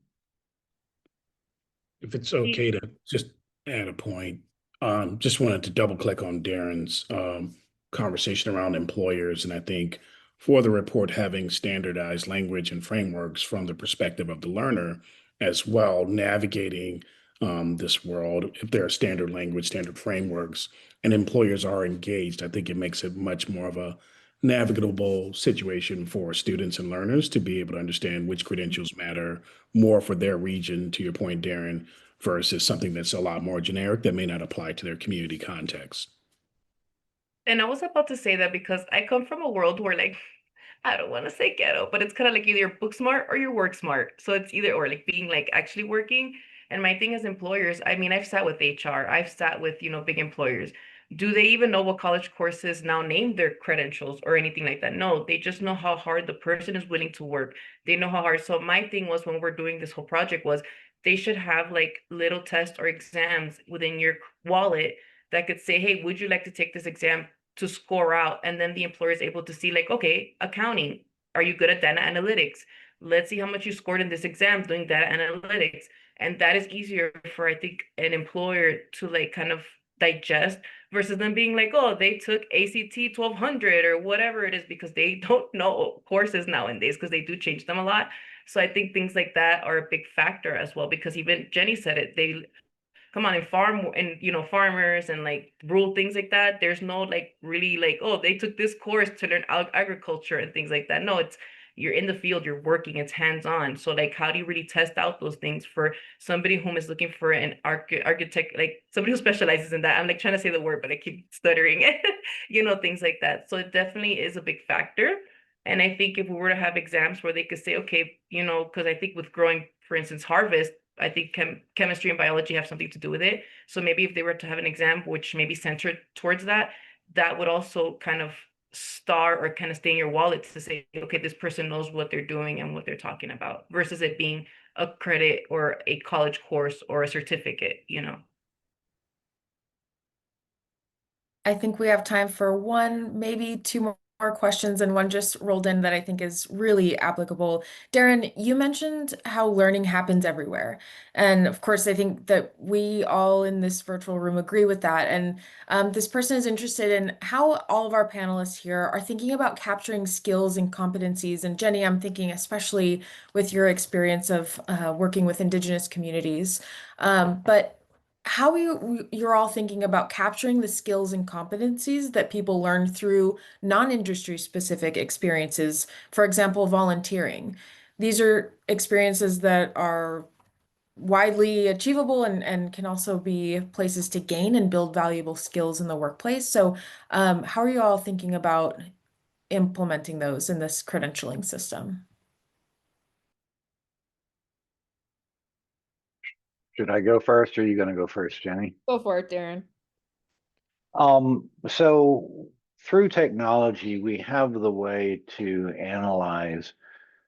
If it's okay to just add a point, just wanted to double click on Darin's conversation around employers. And I think for the report, having standardized language and frameworks from the perspective of the learner as well, navigating this world, if there are standard language, standard frameworks, and employers are engaged, I think it makes it much more of a navigable situation for students and learners to be able to understand which credentials matter more for their region, to your point, Darin, versus something that's a lot more generic that may not apply to their community context. And I was about to say that because I come from a world where, like, I don't want to say ghetto, but it's kind of like either you're book smart or you're work smart. So it's either or, like being like actually working. And my thing as employers, I mean, I've sat with HR, I've sat with, big employers. Do they even know what college courses now name their credentials or anything like that? No, they just know how hard the person is willing to work. They know how hard. So my thing was, when we're doing this whole project, was they should have like little tests or exams within your wallet that could say, hey, would you like to take this exam to score out? And then the employer is able to see, like, okay, accounting, are you good at data analytics? Let's see how much you scored in this exam doing data analytics. And that is easier for, I think, an employer to like kind of digest versus them being like, oh, they took ACT 1200 or whatever it is, because they don't know courses nowadays because they do change them a lot. So I think things like that are a big factor as well, because even Jenny said it, they come on, and farmers and like rural things like that, there's no like really like, oh, they took this course to learn agriculture and things like that. No, it's, you're in the field, you're working, it's hands-on. So like, how do you really test out those things for somebody whom is looking for an architect, like somebody who specializes in that? I'm like trying to say the word, but I keep stuttering things like that. So it definitely is a big factor. And I think if we were to have exams where they could say, okay, because I think with growing, for instance, harvest, I think chemistry and biology have something to do with it. So maybe if they were to have an exam which maybe centered towards that, that would also kind of star or kind of stay in your wallet to say, okay, this person knows what they're doing and what they're talking about, versus it being a credit or a college course or a certificate. I think we have time for one, maybe two more questions, and one just rolled in that I think is really applicable. Darin, you mentioned how learning happens everywhere. And of course, I think that we all in this virtual room agree with that. And this person is interested in how all of our panelists here are thinking about capturing skills and competencies. And Jenny, I'm thinking especially with your experience of working with Indigenous communities. But how you're all thinking about capturing the skills and competencies that people learn through non-industry specific experiences, for example, volunteering. These are experiences that are widely achievable and can also be places to gain and build valuable skills in the workplace. So, how are you all thinking about implementing those in this credentialing system? Should I go first, or are you going to go first, Jenny? Go for it, Darin. So through technology, we have the way to analyze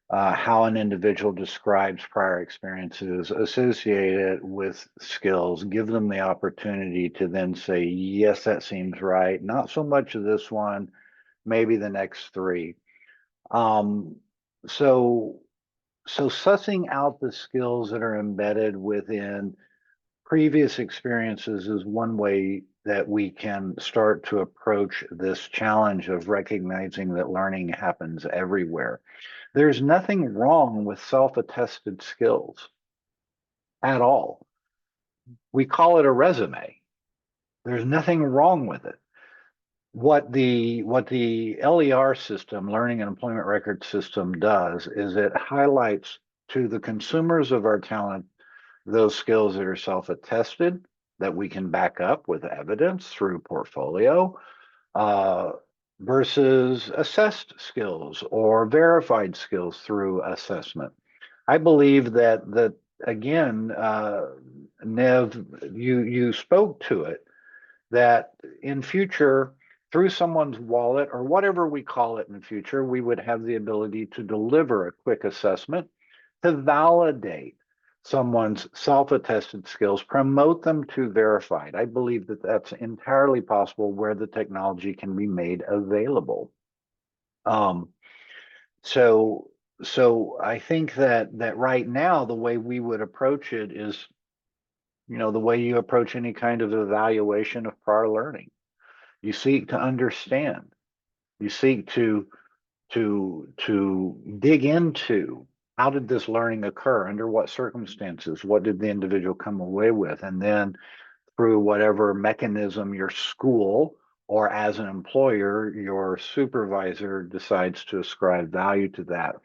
how an individual describes prior experiences, associate it with skills, give them the opportunity to then say, yes, that seems right. Not so much of this one, maybe the next three. So sussing out the skills that are embedded within previous experiences is one way that we can start to approach this challenge of recognizing that learning happens everywhere. There's nothing wrong with self-attested skills at all. We call it a resume. There's nothing wrong with it. What the LER system, Learning and Employment Record System, does is it highlights to the consumers of our talent those skills that are self-attested that we can back up with evidence through portfolio, versus assessed skills or verified skills through assessment. I believe that again, Nev, you spoke to it, that in future, through someone's wallet or whatever we call it in the future, we would have the ability to deliver a quick assessment to validate someone's self-attested skills, promote them to verified. I believe that that's entirely possible where the technology can be made available. So I think that right now, the way we would approach it is, the way you approach any kind of evaluation of prior learning. You seek to understand. You seek to dig into, how did this learning occur? Under what circumstances? What did the individual come away with? And then through whatever mechanism your school, or as an employer, your supervisor decides to ascribe value to that.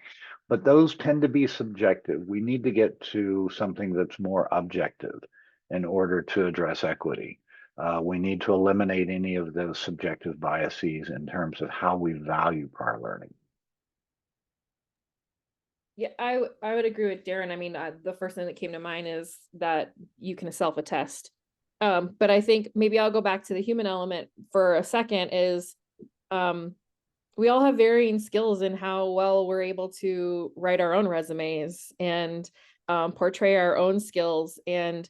But those tend to be subjective. We need to get to something that's more objective in order to address equity. We need to eliminate any of those subjective biases in terms of how we value prior learning. Yeah, I would agree with Darin. I mean, the first thing that came to mind is that you can self-attest. But I think maybe I'll go back to the human element for a second is, we all have varying skills in how well we're able to write our own resumes and portray our own skills, and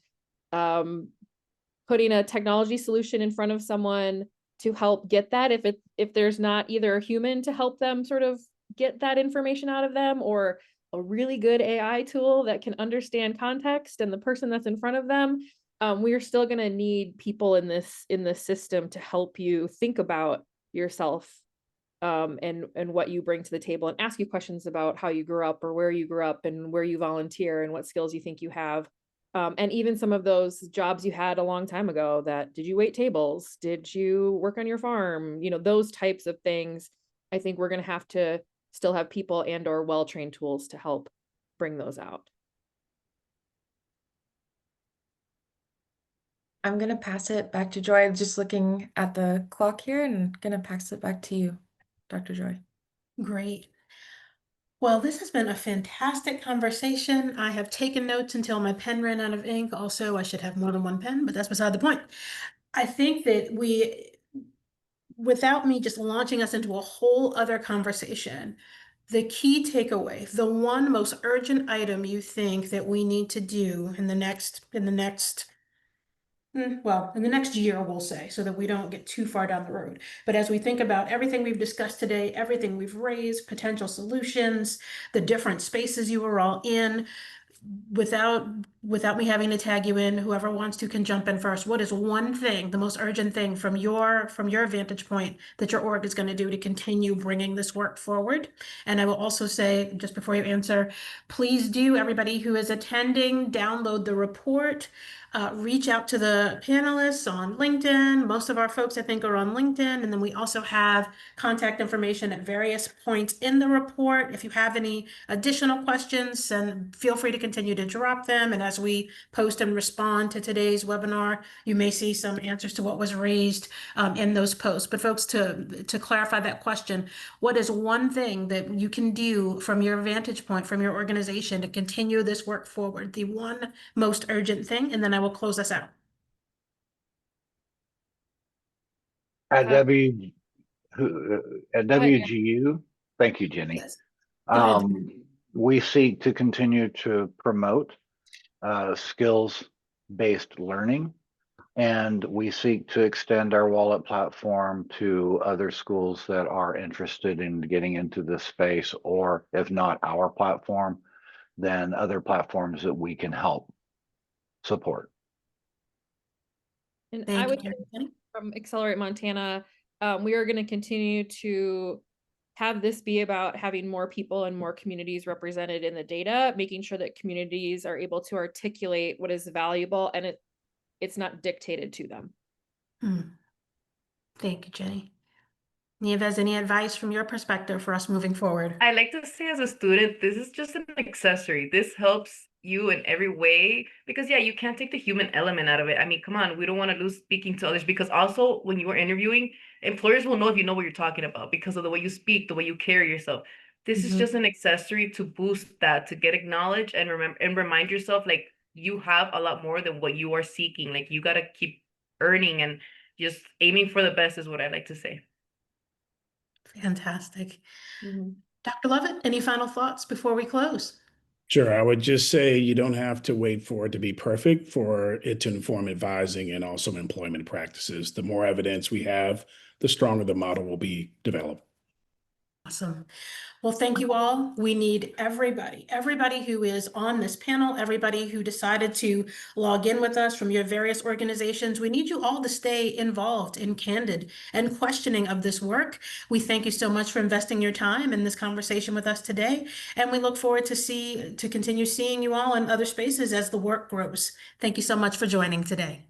putting a technology solution in front of someone to help get that, if there's not either a human to help them sort of get that information out of them, or a really good AI tool that can understand context and the person that's in front of them, we are still going to need people in this system to help you think about yourself, and what you bring to the table, and ask you questions about how you grew up or where you grew up and where you volunteer and what skills you think you have. And even some of those jobs you had a long time ago, that did you wait tables? Did you work on your farm? Those types of things. I think we're going to have to still have people and or well-trained tools to help bring those out. I'm going to pass it back to Joy. Just looking at the clock here, and going to pass it back to you, Dr. Joy. Great. Well, this has been a fantastic conversation. I have taken notes until my pen ran out of ink. Also, I should have more than one pen, but that's beside the point. I think that without me just launching us into a whole other conversation, the key takeaway, the one most urgent item you think that we need to do in the next year, we'll say, so that we don't get too far down the road. But as we think about everything we've discussed today, everything we've raised, potential solutions, the different spaces you were all in, without me having to tag you in, whoever wants to can jump in first. What is one thing, the most urgent thing from your vantage point, that your org is going to do to continue bringing this work forward? And I will also say, just before you answer, please do, everybody who is attending, download the report. Reach out to the panelists on LinkedIn. Most of our folks, I think, are on LinkedIn. And then we also have contact information at various points in the report. If you have any additional questions, then feel free to continue to drop them. And as we post and respond to today's webinar, you may see some answers to what was raised in those posts. But folks, to clarify that question, what is one thing that you can do from your vantage point, from your organization, to continue this work forward? The one most urgent thing, and then I will close us out. At Uh, WGU, thank you, Jenny. Yes. Go ahead. We seek to continue to promote skills-based learning, and we seek to extend our wallet platform to other schools that are interested in getting into this space, or if not our platform, then other platforms that we can help support. And I Thank would you, Jenny. from Accelerate Montana, we are going to continue to have this be about having more people and more communities represented in the data, making sure that communities are able to articulate what is valuable, and it's not dictated to them. Thank you, Jenny. Nieves, any advice from your perspective for us moving forward? I like to say, as a student, this is just an accessory. This helps you in every way, because yeah, you can't take the human element out of it. I mean, come on, we don't want to lose speaking to others, because also when you are interviewing, employers will know if you know what you're talking about because of the way you speak, the way you carry yourself. This is just an accessory to boost that, to get acknowledged, and remember and remind yourself like you have a lot more than what you are seeking. Like you got to keep earning and just aiming for the best is what I like to say. Fantastic. Mhm. Dr. Lovett, any final thoughts before we close? Sure. I would just say you don't have to wait for it to be perfect for it to inform advising and also employment practices. The more evidence we have, the stronger the model will be developed. Awesome. Well, thank you all. We need everybody who is on this panel, everybody who decided to log in with us from your various organizations. We need you all to stay involved and candid and questioning of this work. We thank you so much for investing your time in this conversation with us today. And we look forward to continue seeing you all in other spaces as the work grows. Thank you so much for joining today.